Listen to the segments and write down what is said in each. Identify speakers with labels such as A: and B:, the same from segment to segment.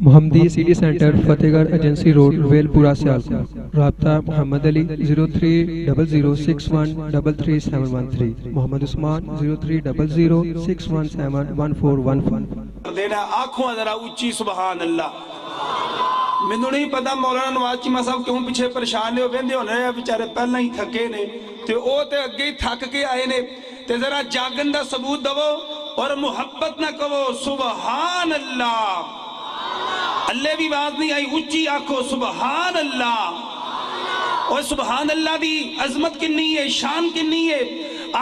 A: محمدی city centre فتح گڑھ agency road well پورا سیالکوٹ. رابطہ محمد علی 030061337113, محمد عثمان 030061711415.
B: دینا آنکھوں ذرا اونچی سبحان اللہ. مینوں نہیں پتا مولانا نواز چیمہ صاحب کیوں پیچھے پریشان نے ویندے ہونے بیچارے پہلا ہی تھکے نے تے او تے اگے ہی تھک کے آئے نے تے ذرا جاگن دا ثبوت دو اور محبت نہ کہو سبحان اللہ. اللہ بھی باز نہیں آئی اونچی آنکھو سبحان اللہ. اور سبحان اللہ دی عظمت کنی ہے، شان کنی ہے.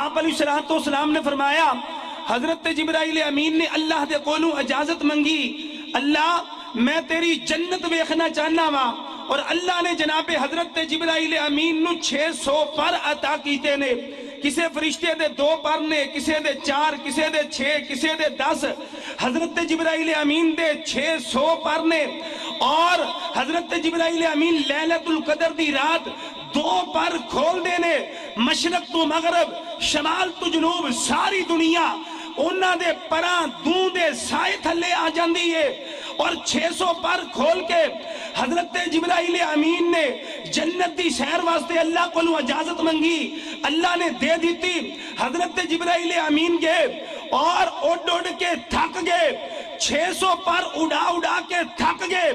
B: آپ علیہ السلام نے فرمایا حضرت جبرائیل امین نے اللہ دے کولوں اجازت منگی، اللہ میں تیری جنت ویکھنا چاہنا وا، اور اللہ نے جناب حضرت جبرائیل امین نو 600 پر عطا کیتے نے. کسے فرشتے دے 2 پر نے، کسے دے 4، کسے دے 6، کسے دے 10. حضرت جبرائیل امین دے 600 پر نے. اور حضرت جبرائیل امین لیلۃ القدر دی رات 2 پر کھول دینے. مشرق تو مغرب، شمال تو جنوب، ساری دنیا انہاں دے پراں دوں دے سائے تھلے آ جاندی ہے. اور 600 پر کھول کے حضرت جبرائیل امین نے جنت دی سیر واسطے اللہ کو اجازت منگی، اللہ نے دے دیتی. حضرت جبرائیل امین گئے اور اڑ کے تھک گئے، 600 پر اڑا کے تھک گئے،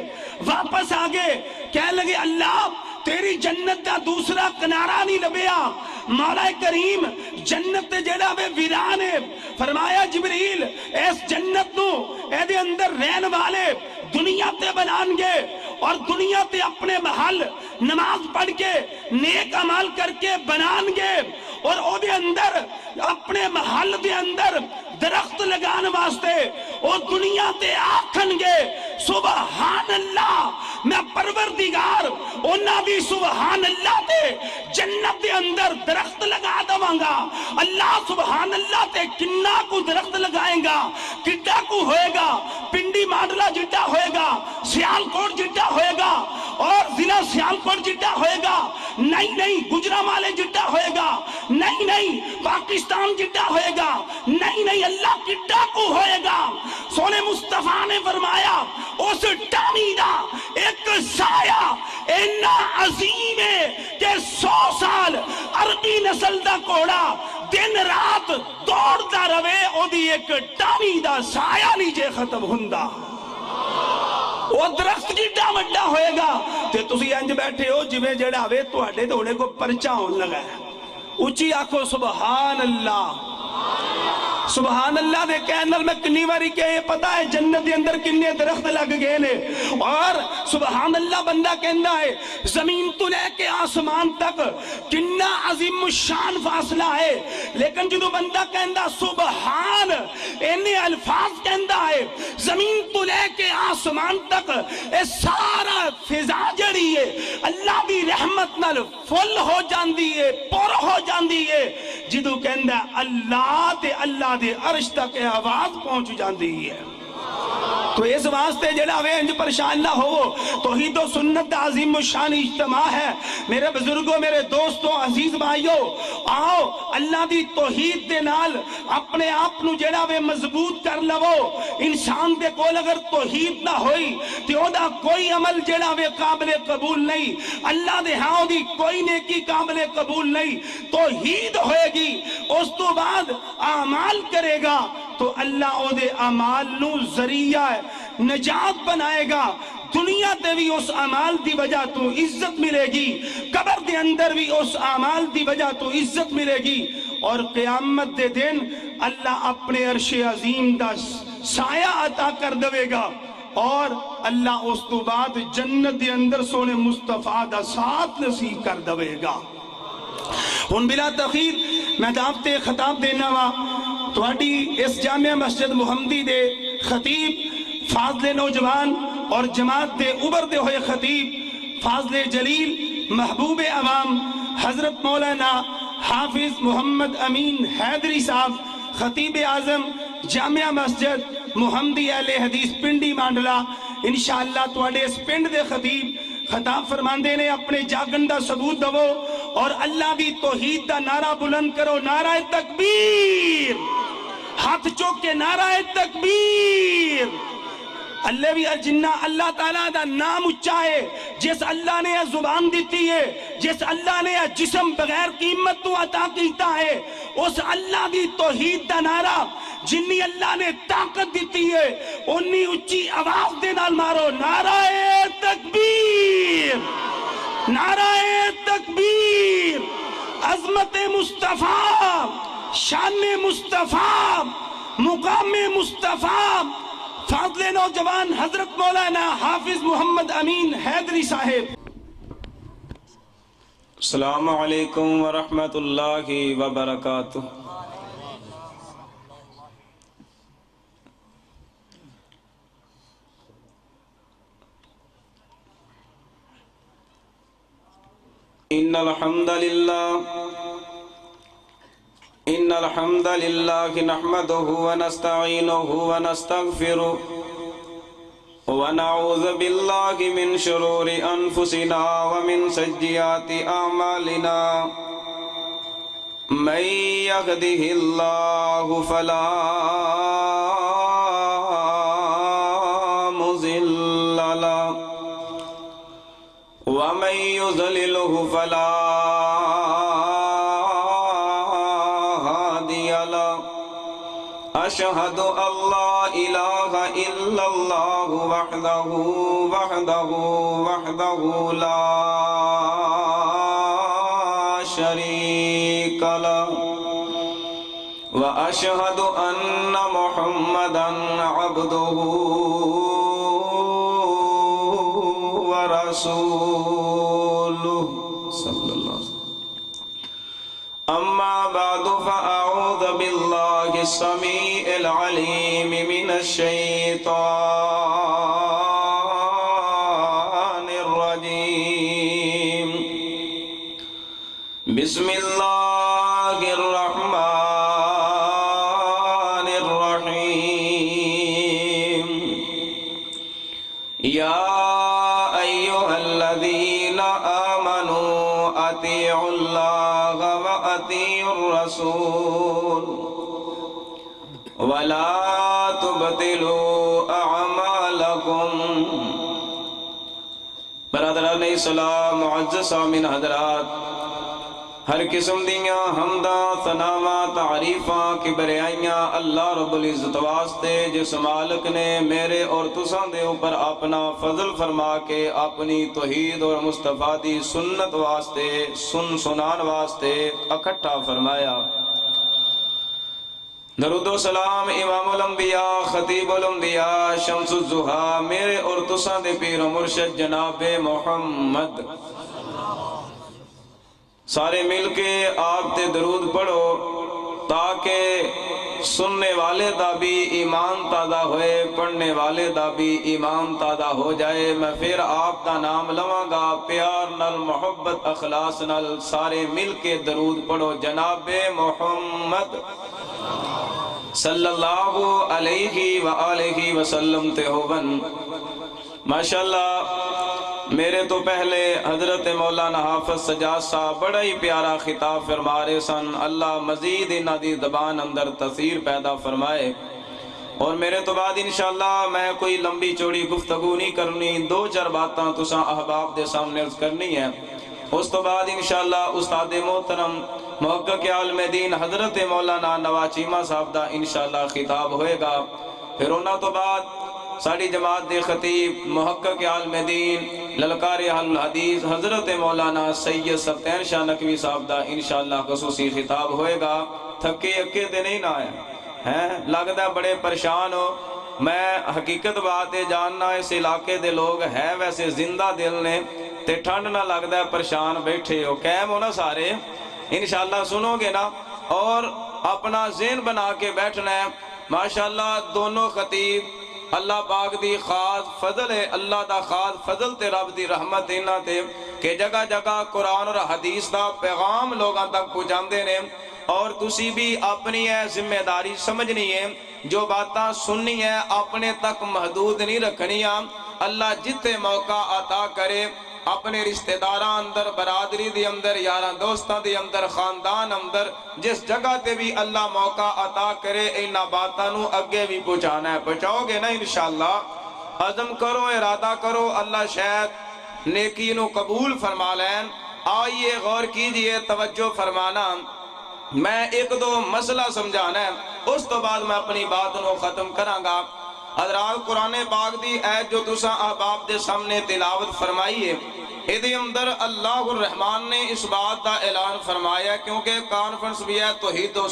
B: واپس آگے کہہ لگے اللہ تیری جنت دا دوسرا کنارہ نہیں لبیا. مولا کریم جنت جڑا بے ویران ہے. فرمایا جبریل اس جنت نو اے دے اندر رہن والے دنیا تے بنان گے اور دنیا تے اپنے محل نماز پڑھ کے نیک عمل کر کے بنان گے، اور او دے اندر اپنے محل دے اندر درخت لگان واسطے او دنیا تے آکھن گے سبحان اللہ. میں پروردگار انہاں دی سبحان اللہ تے جنت دے اندر درخت لگا دواں گا. اللہ سبحان اللہ تے کنہ کو درخت لگائیں گا، کڈا کو ہوئے گا، پنڈی مانڈلا جٹا ہوئے گا، سیالکوٹ جٹا ہوئے گا، اور ضلع سیالکوٹ جٹا ہوئے گا. نہیں گجرانوالے جٹا ہوئے گا، نہیں پاکستان جٹا ہوئے گا، نہیں اللہ کڈا کو ہوئے گا. سونے مصطفیٰ نے فرمایا اس ٹانی دا ایک سایہ اینا عظیم ہے کہ 100 سال عربی نسل دا کوڑا دن رات دوڑ دا روے او دی ایک ٹانی دا سایہ نیجے ختم ہندا. وہ درخت کیٹا مڈا ہوئے گا تے تسی انج بیٹھے ہو جویں جڑا وے تواڈے دوڑے کو پرچا ہون لگا ہے. اونچی آکھو سبحان اللہ. سبحان اللہ دے کہنل میں کنی واری کہ یہ پتا ہے جنت دے اندر کنے درخت لگ گئے نے. اور سبحان اللہ بندہ کہندا ہے زمین تو لے کے آسمان تک کنا عظیم الشان فاصلہ ہے، لیکن جدو بندہ کہندا سبحان انہیں الفاظ کہندا ہے زمین تو لے کے آسمان تک اے سارا فضا جڑی ہے اللہ دی رحمت نال فل ہو جاندی ہے، پر ہو جاندی ہے. جدو کہندا اللہ تے اللہ دے عرش تک آواز پہنچ جاندی ہے. تو اس واسطے جڑا وے انج پریشان نہ ہو. توحید و سنت دا عظیم الشان اجتماع ہے. میرے بزرگوں، میرے دوستوں، عزیز بھائیوں، آؤ اللہ دی توحید دے نال اپنے آپ نو جڑا وے مضبوط کر لو. انسان دے کول اگر توحید نہ ہوئی تے او دا کوئی عمل جڑا وے قابل قبول نہیں. اللہ دے ہاں دی کوئی نیکی قابل قبول نہیں. توحید ہوئے گی اس تو بعد اعمال کرے گا تو اللہ او دے اعمال نو ذریعہ نجات بنائے گا. دنیا تے بھی اس اعمال دی وجہ تو عزت ملے گی، قبر دے اندر بھی اس اعمال دی وجہ تو عزت ملے گی، اور قیامت دے دن اللہ اپنے عرش عظیم دا سایہ عطا کر دوے گا، اور اللہ اس تو بعد جنت دے اندر سونے مصطفیٰ دا ساتھ نصیب کر دوے گا. ان بلا تخیر میں دعوت خطاب دینا وا تواڈی اس جامعہ مسجد محمدی دے خطیب، فاضل نوجوان اور جماعت دے ابھردے ہوئے خطیب، فاضل جلیل، محبوب عوام حضرت مولانا حافظ محمد امین حیدری صاحب، خطیب اعظم جامعہ مسجد محمدی اہل حدیث پنڈی مانڈلا. انشاءاللہ تواڈے اس پنڈ دے خطیب خطاب فرماندے نے اپنے جاگن دا ثبوت دو اور اللہ دی توحید دا نعرہ بلند کرو. نعرہ تکبیر، ہاتھ چوک کے نعرہ تکبیر. اللہ بھی جنہ اللہ تعالیٰ دا نام اچھا ہے، جس اللہ نے یہ زبان دیتی ہے، جس اللہ نے یہ جسم بغیر قیمت تو عطا کیتا ہے، اس اللہ دی توحید دا نعرہ جنی اللہ نے طاقت دیتی ہے انی اچھی آواز دے نال مارو، نعرہ تکبیر، نعرہ تکبیر، عظمت مصطفیٰ، شان مصطفیٰ، مقام مصطفیٰ، فاضل نوجوان حضرت مولانا حافظ محمد امین حیدری صاحب۔ السلام علیکم ورحمۃ اللہ وبرکاتہ۔ ان الحمد للہ نحمده ونستعینه ونستغفره ونعوذ باللہ من شرور انفسنا ومن سیئات اعمالنا من یهده اللہ فلا مضل له ومن يضلله فلا هادي له أشهد أن لا إله إلا الله وحده لا شريك له وأشهد أن محمدا عبده ورسوله صلی اللہ علیہ وسلم۔ اما بعد فاعوذ باللہ السمیع العلیم من الشیطان الرجیم، بسم اللہ الرحمن الرحیم، یا الذين آمنوا أطيعوا الله وأطيعوا الرسول ولا تبطلوا أعمالكم۔ برادران اسلام، معزز سامعین حضرات، ہر قسم دیاں حمداں ثناواں تعریفاں کبریائیاں اللہ رب العزت واسطے جس مالک نے میرے اور تساں دے اوپر اپنا فضل فرما کے اپنی توحید اور مصطفیٰ دی سنت واسطے سنان واسطے اکٹھا فرمایا۔ درود و سلام امام الانبیاء خطیب الانبیاء شمس الضحیٰ میرے اور تساں دے پیر و مرشد جناب محمد، سارے مل کے آپ تے درود پڑھو تاکہ سننے والے دا بھی ایمان تازہ ہوئے، پڑھنے والے دا بھی ایمان تازہ ہو جائے۔ میں پھر آپ دا نام لواں گا، پیار نال محبت اخلاص نال سارے مل کے درود پڑھو جناب محمد صلی اللہ علیہ وآلہ وسلم تے ہوون۔ ماشاءاللہ میرے تو پہلے حضرت مولانا حافظ سجاد صاحب بڑا ہی پیارا خطاب فرما رہے سن، اللہ مزید انہاں دی زبان اندر تاثیر پیدا فرمائے۔ اور میرے تو بعد انشاءاللہ میں کوئی لمبی چوڑی گفتگو نہیں کرنی، دو چار باتاں تساں احباب دے سامنے عرض کرنی ہے۔ اس تو بعد انشاءاللہ استاد محترم محقق عالم دین حضرت مولانا نواز چیمہ صاحب دا انشاءاللہ خطاب ہوئے گا۔ پھر انہاں تو بعد ساری جماعت دے خطیب محقق عالم دین للکار اہل حدیث حضرت مولانا سید سبتین شاہ نقوی صاحب دا انشاءاللہ خصوصی خطاب ہوئے گا۔ تھکے اکے دے نہیں نہ آیا ہیں، لگتا بڑے پریشان ہو۔ میں حقیقت بات ہے جاننا اس علاقے دے لوگ ہے ویسے زندہ دل نے تے ٹھنڈ نہ لگتا ہے، پریشان بیٹھے ہو، قائم ہو نا سارے انشاءاللہ سنو گے نا، اور اپنا ذہن بنا کے بیٹھنا ہے۔ ماشاءاللہ دونوں خطیب اللہ پاک دی خاص فضل ہے، اللہ دا خاص فضل تے رب دی رحمت انہاں تے کہ جگہ جگہ قرآن اور حدیث دا پیغام لوگاں تک پہنچاندے نے، اور تسی بھی اپنی ہے ذمہ داری سمجھنی ہے، جو باتاں سننی ہے اپنے تک محدود نہیں رکھنی ہے۔ اللہ جتے موقع عطا کرے اپنے رشتہ داراں اندر، برادری دی اندر، یاراں دوستاں دی اندر، خاندان اندر، جس جگہ تے بھی اللہ موقع عطا کرے انہاں باتاں نو اگے بھی پہنچانا ہے۔ پہنچاؤ گے نا انشاءاللہ؟ عزم کرو ارادہ کرو اللہ شاید نیکی نو قبول فرما لین۔ آئیے غور کیجئے توجہ فرمانا، میں ایک دو مسئلہ سمجھانا ہے اس تو بعد میں اپنی بات نو ختم کروں گا۔ حضرات قرآن پاک دی ایت جو تساں احباب دے سامنے تلاوت فرمائی ہے، ایدے اندر اللہ الرحمن نے اس بات دا اعلان فرمایا، کیونکہ کانفرنس بھی ہے توحید و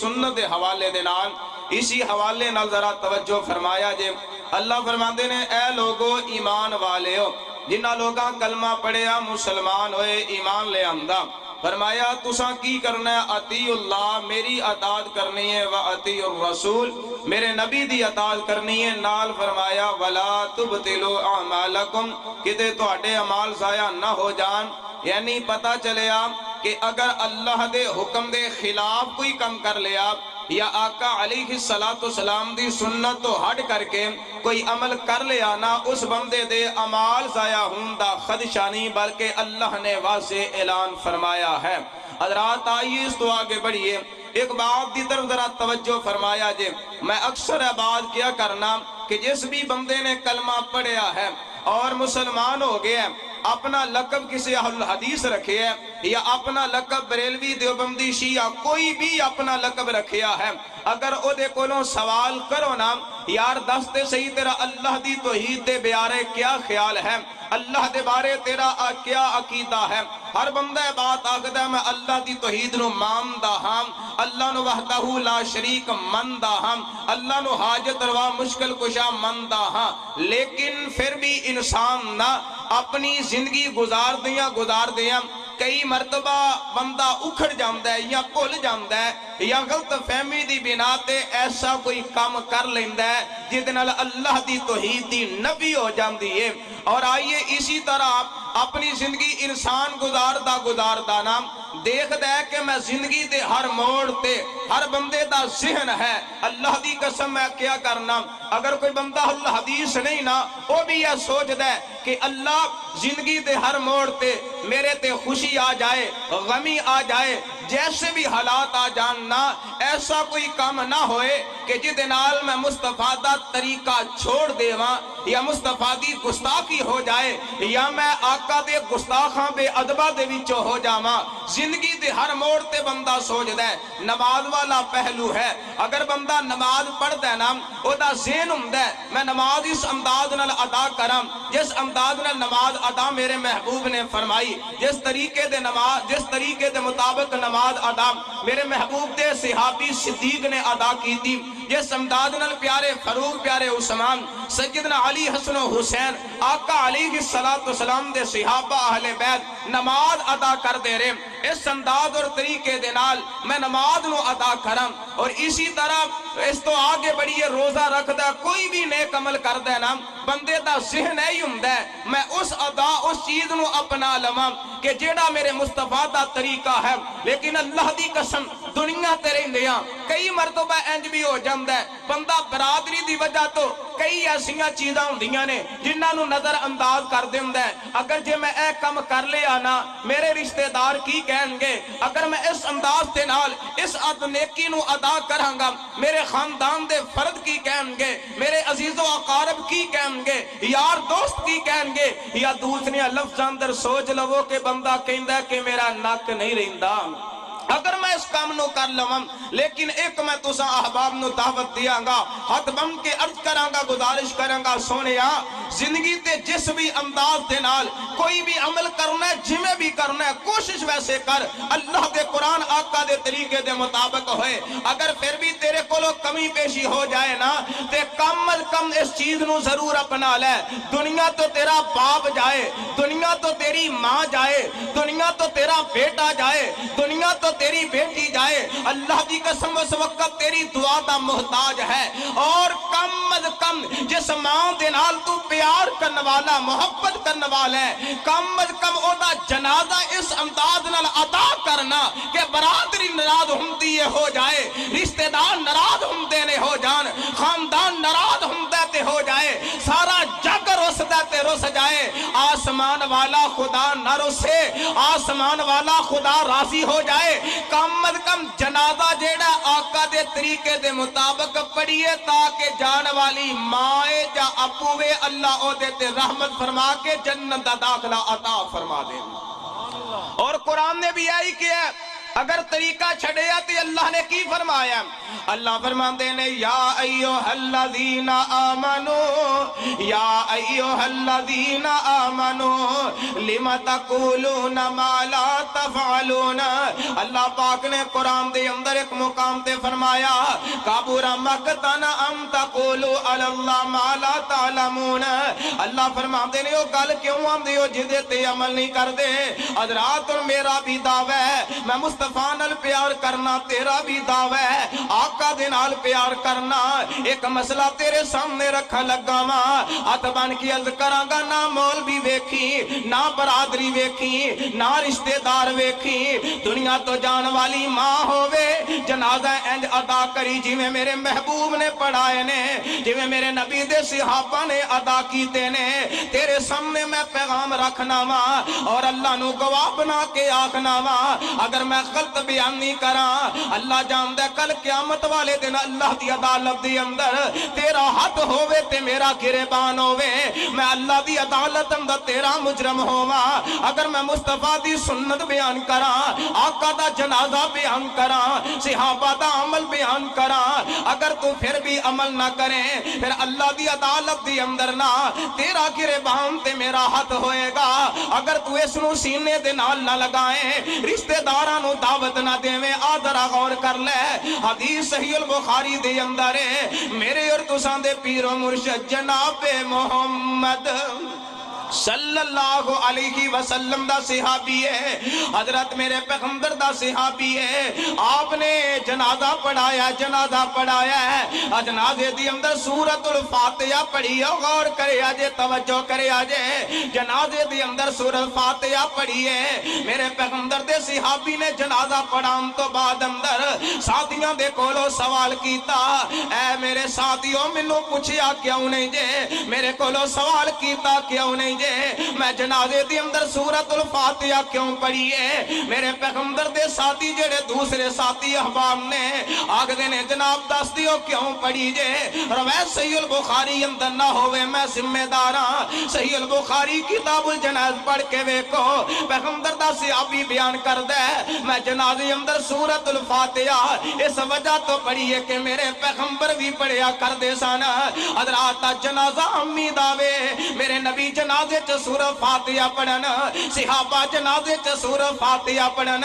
B: سنت دے حوالے دے نال، اسی حوالے نال ذرا توجہ فرمایا جے۔ اللہ فرماتے نے اے لوگو ایمان والے ہو، جنہ لوگاں کلمہ پڑھیا مسلمان ہوئے ایمان لے آمدہ، فرمایا تساں کی کرنا ہے، اطیع اللہ میری اطاعت کرنی ہے، وَأَطِیعُ الرَّسُولِ میرے نبی دی اطاعت کرنی ہے، نال فرمایا وَلَا تُبْطِلُوا أَعْمَالَكُمْ کتے تواڈے اعمال ضائع نہ ہو جان۔ یعنی پتہ چلیا کہ اگر اللہ دے حکم دے خلاف کوئی کم کر لیا یا آقا علیہ السلام دی سنت تو ہٹ کر کے کوئی عمل کر لیا نا، اس بندے دے اعمال ضائع ہون دا خدشہ نہیں، بلکہ اللہ نے واضح اعلان فرمایا ہے۔ حضرات آئیے اس تو آگے بڑھیے، ایک بات دی طرف ذرا توجہ فرمایا جے۔ میں اکثر بات کیا کرنا کہ جس بھی بندے نے کلمہ پڑھیا ہے اور مسلمان ہو گیا ہے، اپنا لقب کسی اہل الحدیث رکھے ہے یا اپنا لقب بریلوی دیوبندی شیعہ کوئی بھی اپنا لقب رکھیا ہے، اگر او دے کولوں سوال کرو نا یار دستے صحیح تیرا اللہ دی توحید دے بیارے کیا خیال ہے، اللہ دے بارے تیرا کیا عقیدہ ہے، ہر بندہ بات آکھدا ہے میں اللہ دی توحید نو ماندا ہاں، اللہ نو وحدہ لا شریک مندا ہاں، اللہ نو حاجت روا مشکل کشا مندا ہاں، لیکن پھر بھی انسان نہ اپنی زندگی گزار دیاں کئی مرتبہ بندہ اکھڑ جاندہ ہے یا بھول جاندہ ہے یا غلط فہمی دی بنا تے ایسا کوئی کام کر لیندہ ہے جس نال اللہ دی توحید دی نبی ہو جاندی ہے۔ اور آئیے اسی طرح اپنی زندگی انسان گزاردہ نام دیکھ دے کہ میں زندگی دے ہر موڑ تے ہر بندے دا ذہن ہے، اللہ دی قسم میں کیا کرنا، اگر کوئی بندہ اللہ حدیث نہیں نا وہ بھی یہ سوچ دے کہ اللہ زندگی دے ہر موڑ تے میرے تے خوشی آ جائے غمی آ جائے جیسے بھی حالات آ جاننا، ایسا کوئی کام نہ ہوئے کہ جدے نال میں مصطفیٰ دا طریقہ چھوڑ دے وہاں یا مصطفیٰ دی گستاخی ہو جائے یا میں آقا دے گستاخاں بے ادبہ دے وچوں ہو جاواں۔ زندگی دے ہر موڑ تے بندہ سوچ دے نماز والا پہلو ہے، اگر بندہ نماز پڑھ دے نا او دا ذہن ہوندا ہے میں نماز اس انداز نال ادا کراں جس انداز نال نماز ادا میرے محبوب نے فرمائی، جس طریقے دے مطابق نماز ادا میرے محبوب دے صحابی صدیق نے ادا کی تھی، جس انداز نال پیارے فاروق پیارے عثمان سیدنا علی حسن و حسین آقا علیہ السلام دے صحابہ اہل بیت نماز ادا کر دے رہے، اس انداز اور طریقے دے نال میں نماز نو ادا کرم۔ اور اسی طرح اس تو آگے بڑھیے روزہ رکھ دے کوئی بھی نیک عمل کر دے نا بندے دا ذہن ہی ہوندا ہے میں اس ادا اس چیز نو اپنا لواں کہ جیڑا میرے مصطفیٰ دا طریقہ ہے، لیکن اللہ دی قسم دنیا تے رہندیاں کئی مرتبہ انج بھی ہو جاندا ہے بندہ برادری دی وجہ تو کئی ایسیاں چیزاں ہوندیاں نے جنہاں نو نظر انداز کر دیندا ہے، اگر جے میں اے کم کر لیا نا میرے رشتہ دار کی کہن گے، اگر میں اس انداز تے نال اس نیکی نو ادا کراں گا میرے خاندان دے فرد کی کہن گے، میرے عزیز و اقارب کی کہن گے، یار دوست کی کہن گے، یا دوسری لفظاں اندر سوچ لو کہ بندہ کہندا ہے کہ میرا نک نہیں رہندا، اگر میں اس کام نو کر لواں لیکن ایک میں تساں احباب نو دعوت دیاں گا، ہاتھ بن کے عرض کراں گا گزارش کراں گا سونیا زندگی تے جس بھی انداز دے نال کوئی بھی عمل کرنا ہے جویں بھی کرنا ہے کوشش ویسے کر اللہ دے قرآن آقا دے طریقے دے مطابق ہوئے، اگر پھر بھی تیرے کولو کمی پیشی ہو جائے نا تے کم از کم اس چیز نو ضرور اپنا لے، دنیا تو تیرا باپ جائے، دنیا تو تیری ماں جائے، دنیا تو تیرا بیٹا جائے، دنیا تو تیری بیٹی جائے، اللہ دی قسم اس وقت تیری دعا دا محتاج ہے، اور کم از کم جس ماں دے نال تو پیار کرنے والا محبت کرنے والا ہے کم از کم او دا جنازہ اس انداز نال ادا کرنا کہ برادری ناراض ہمدی ہو جائے، رشتہ دار ناراض ہمدے نے ہو جان، خاندان ناراض ہمدے تے ہو جائے، سارا جگ رس دے تے رس جائے، آسمان والا خدا نہ رسے، آسمان والا خدا راضی ہو جائے، کم از کم جنازہ جیڑا آقا دے طریقے دے مطابق پڑھیے تاکہ جان والی مائے جا ابوے اللہ او دیتے رحمت فرما کے جنت دا داخلہ عطا فرما دے۔ اور قرآن نے بھی آئی کیا ہے اگر طریقہ چھڑے آتی اللہ نے کی فرمایا، اللہ فرماتے ہیں یا ایوہ الذین آمنو یا ایوہ الذین آمنو لم تقولون ما لا تفعلون۔ اللہ پاک نے قرآن دے اندر ایک مقام تے فرمایا کبر مقتا ان تقولوا علی اللہ ما لا تعلمون۔ اللہ فرماتے ہیں وہ گل کیوں آندے ہو جدے تے عمل نہیں کر دے؟ حضرات میرا بھی دعویٰ ہے میں مصطفیٰ نال پیار کرنا، تیرا بھی دعویٰ ہے آقا دے نال پیار کرنا۔ ایک مسئلہ تیرے سامنے رکھا لگا ماں ہاتھ بن کے عرض کراں گا، نہ مولوی ویکھی نہ برادری ویکھی نہ رشتہ دار ویکھی، دنیا تو جان والی ماں ہووے جنازہ انج ادا کری جویں میرے محبوب نے پڑھائے نے، جویں میرے نبی دے صحابہ نے ادا کیتے نے۔ تیرے سامنے میں پیغام رکھنا وا اور اللہ نو گواہ بنا کے آکھنا وا اگر میں غلط بیان نہیں کراں اللہ جاندے کل قیامت والے دن اللہ دی عدالت دی اندر تیرا حد ہووے تے میرا گریبان ہووے، میں اللہ دی عدالت اندر تیرا مجرم ہوواں۔ اگر میں مصطفیٰ دی سنت بیان کراں، آقا دا جنازہ بیان کراں، صحابہ دا عمل بیان کراں، اگر تو پھر بھی عمل نہ کریں پھر اللہ دی عدالت دی اندر نہ تیرا گریبان تے میرا حد ہوئے گا۔ اگر تو اس نو سینے دے نال نہ لگائیں، رشتہ داراں نو دعوت نہ دیویں، آدھرا غور کر لے حدیث صحیح البخاری دے اندر ہے میرے اور تساں دے پیر و مرشد جناب محمد صلی اللہ علیہ وسلم دا صحابی ہے، حضرت میرے پیغمبر دا صحابی ہے، آپ نے جنازہ پڑھایا ہے، جنازے دی اندر سورۃ الفاتحہ پڑھی ہے، غور کرے آجے توجہ کرے آجے، جنازے دی اندر سورۃ فاتحہ پڑھی ہے۔ میرے پیغمبر دے صحابی نے جنازہ پڑھان تو بعد اندر ساتھیاں دے کولو سوال کیتا، اے میرے ساتھیوں منوں پوچھیا کیوں نہیں جے، میرے کولو سوال کیتا کیوں نہیں جے، میں جنازے دی اندر سورۃ الفاتحہ کیوں پڑھی ہے؟ میرے پیغمبر دے ساتھی جڑے دوسرے ساتھی احباب نے آگدے نے جناب دس دیو کیوں پڑھی جے؟ روایت صحیح البخاری اندر نہ ہوئے میں ذمہ داراں، صحیح البخاری کتاب الجنائز پڑھ کے ویکھو پیغمبر دا صحابی بیان کر دے میں جنازے اندر سورۃ الفاتحہ اس وجہ تو پڑھی ہے کہ میرے پیغمبر بھی پڑھیا کر دے سن۔ حضرات جنازہ امی داوے میرے نبی جنازے چ سورۃ فاتحہ پڑھن، صحابہ جنازے چ سورۃ فاتحہ پڑھن،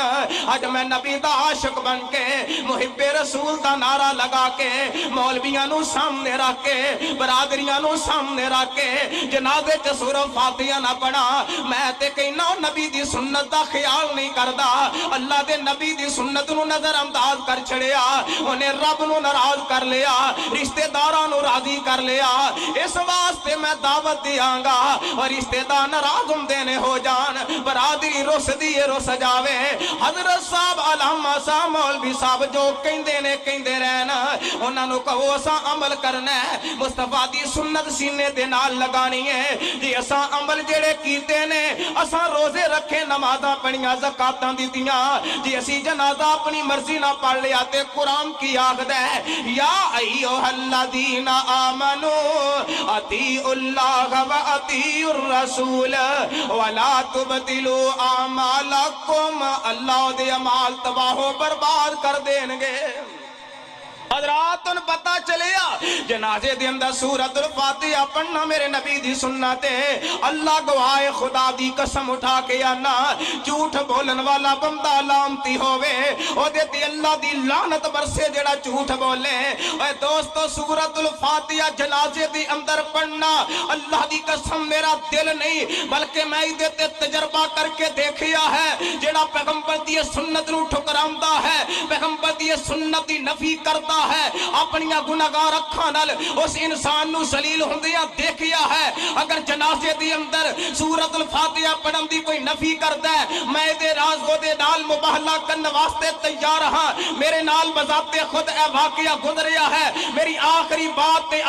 B: اج میں نبی دا عاشق بن کے محب رسول دا نعرہ لگا کے مولویاں نو سامنے رکھ کے برادریاں نو سامنے رکھ کے جنازے چ سورۃ فاتحہ نہ پڑھا، میں تے کہنا نبی دی سنت دا خیال نہیں کردا، اللہ دے نبی دی سنت نو نظر انداز کر چھڑیا، انہیں رب نو ناراض کر لیا، رشتہ داراں نو راضی کر لیا۔ اس واسطے میں دعوت دیاں گا اور رشتہ دار ناراض ہوندے ہو جان، برادری رس دی رس جاوے، حضرت صاحب علامہ صاحب مولوی صاحب جو کہندے رہنا انہاں نو کہو اساں عمل کرنا ہے، مصطفیٰ دی سنت سینے دے نال لگانی ہے جی، اساں عمل جڑے کیتے نے، اساں روزے رکھے نمازاں پڑھیاں زکاتاں دتیاں جی، اسی جنازہ اپنی مرضی نہ پڑھ لیا تے قرآن کی آخدا ہے یا ایھا الذین آمنو اطیعوا اللہ و اطیعوا الرسول ولا تبطلوا اعمالکم، اللہ دے اعمال تباہ و برباد کر دیں گے۔ حضرات ان پتہ چلیا جنازے دے اندر سورۃ الفاتحہ پڑھنا میرے نبی دی سنت ہے، اللہ گواہ خدا دی قسم اٹھا کے آنا جھوٹ بولن والا بندہ لعنتی ہووے او دے تے اللہ دی لعنت برسے جڑا جھوٹ بولے۔ اے دوستو سورۃ الفاتحہ جنازے دی اندر پڑھنا اللہ دی قسم میرا دل نہیں بلکہ میں دے تے تجربہ کر کے دیکھیا ہے، جڑا پیغمبر دی سنت نو ٹھکراندا ہے، پیغمبر دی سنت دی نفی کرتا
C: ہے اپنی گناہگار اکھاں نال اس انسان نو ذلیل ہوندیاں دیکھیا ہے اگر جنازے دی اندر سورۃ الفاتحہ پڑھن دی کوئی نفی کردا ہے میں دے راز گو دے نال مباہلہ کرن واسطے تیار ہاں میرے نال بذات خود اے واقعہ گزریا ہے میری آخری بات تے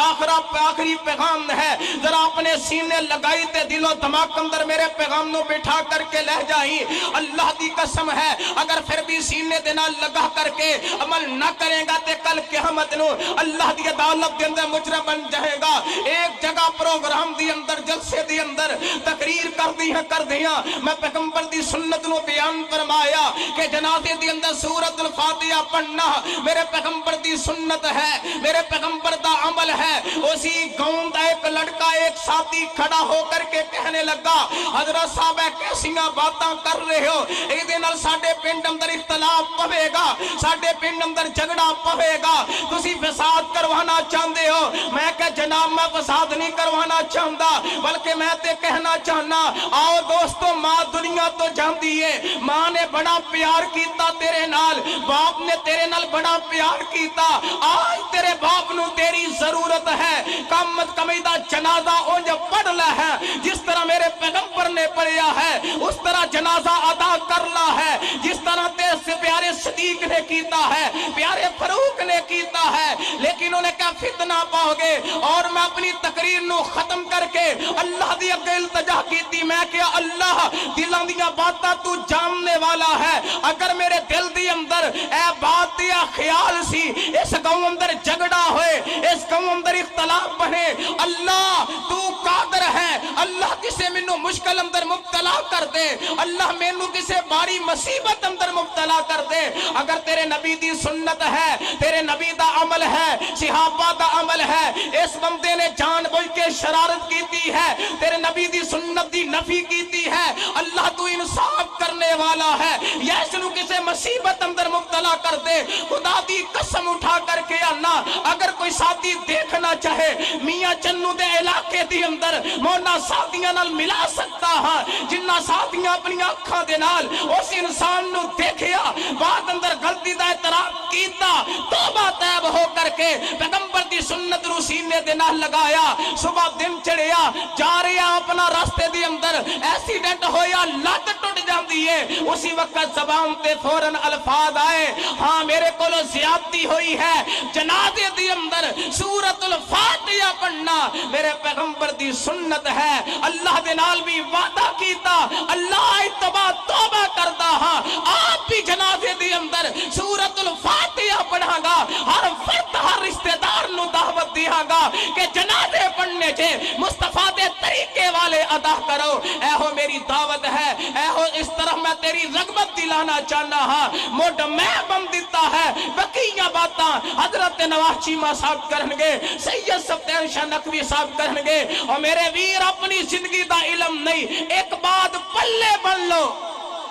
C: آخری پیغام ہے ذرا اپنے سینے لگائی تے دل و دماغ اندر میرے پیغام نو بٹھا کر کے لہ جائی اللہ دی قسم ہے اگر پھر بھی سینے دے نال لگا کر کے عمل نہ کرے گا تے کل قیامت نو اللہ دی عدالت دے اندر مجرم بن جائے گا ایک جگہ پروگرام دی اندر جلسے دی اندر تقریر کر دیاں میں پیغمبر دی سنت نو بیان فرمایا کہ جنازے دی اندر سورۃ الفاتحہ پڑھنا میرے پیغمبر دی سنت ہے میرے پیغمبر دا عمل ہے اسی گاؤں دا ایک لڑکا ایک ساتھی کھڑا ہو کر کے کہنے لگا حضرت صاحب کیسیاں باتاں کر رہے ہو اے دے نال ساڈے پنڈ اندر اختلاف پوے گا ساڈے پنڈ اندر جھگڑا پوے گا تسی فساد کروانا چاہندے ہو میں کہ جناب میں فساد نہیں کروانا چاہندا بلکہ میں تے کہنا چاہنا آؤ دوستو ماں دنیا تو جاندی ہے ماں نے بڑا پیار کیتا تیرے نال باپ نے تیرے نال بڑا پیار کیتا آج تیرے باپ نو تیری ضرورت ہے کم از کم دا جنازہ اونج پڑھ لے ہے جس طرح میرے پیغمبر نے پڑھیا ہے اس طرح جنازہ ادا کرنا ہے جس طرح تیرے پیارے صدیق نے کیتا ہے پیارے فاروق نے کیتا ہے لیکن انہیں کیا فتنہ پاؤ گے اور میں اپنی تقریر نو ختم کر کے اللہ دی اگے التجا کیتی میں کہ اللہ دلاں دیاں باتاں تو جاننے والا ہے اگر میرے دل دی اندر اے بات یا خیال سی اس گاؤں اندر جھگڑا ہوئے اس گاؤں اندر اختلاف بنے اللہ تو قادر ہے اللہ کسے منو مشکل اندر مبتلا کر دے اللہ مینو کسے باری مصیبت اندر مبتلا کر دے اگر تیرے نبی دی سنت ہے تیرے نبی دا عمل ہے صحابہ دا عمل ہے اس بندے نے جان بوجھ کے شرارت کیتی ہے تیرے نبی دی سنت دی نفی کیتی ہے اللہ تو انصاف کرنے والا ہے یا اس نو کسے مصیبت اندر مبتلا کر دے خدا دی قسم اٹھا کر کے آنا اگر کوئی ساتھی دیکھنا چاہے میاں چنو دے علاقے دی اندر مونا ساتھیاں نال ملا سکتا ہاں جنہ ساتھیاں اپنی اکھاں دے نال اس انسان نو دیکھیا بعد اندر غلطی دا اعتراف کیتا توبہ طیب ہو کر کے پیغمبر دی سنت نو سینے دے نال لگایا صبح دن چڑھیا جا رہا اپنا راستے دی اندر ایکسیڈنٹ ہویا لت ٹوٹ جاندی ہے اسی وقت زبان تے فوراً الفاظ آئے ہاں میرے کولو زیادتی ہوئی ہے جنازے دی اندر سورۃ الفاتحہ پڑھنا میرے پیغمبر دی سنت ہے اللہ دے نال بھی وعدہ کیتا اللہ اتباع توبہ کردا ہاں آپ بھی جنازے دی اندر سورۃ الفاتحہ پڑھا گا ہر فرد ہر رشتہ دار نو دعوت دیا گا کہ جنازے پڑھنے چھے مصطفیٰ دے طریقے والے ادا کرو اے ہو میری دعوت ہے اے ہو اس طرح میں تیری رغبت دلانا چاہنا ہاں موڈ میں بم دیتا ہے بقیہ باتاں حضرت نواز چیمہ صاحب کرنگے سید سبتین شاہ نقوی صاحب کرنگے اور میرے ویر اپنی زندگی دا علم نہیں ایک بات پلے بن لو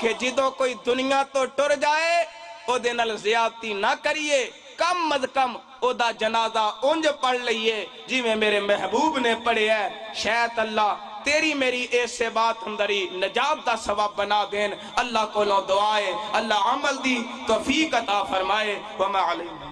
C: کہ جدو کوئی دنیا تو ٹر جائے او دے نال زیادتی نہ کریے کم از کم او دا جنازہ اونج پڑھ لئیے جی میں میرے محبوب نے پڑھے ہے شاید اللہ تیری میری ایسے بات اندری نجات دا ثواب بنا دین اللہ کو لو دعائے اللہ عمل دی توفیق عطا فرمائے وما علیہ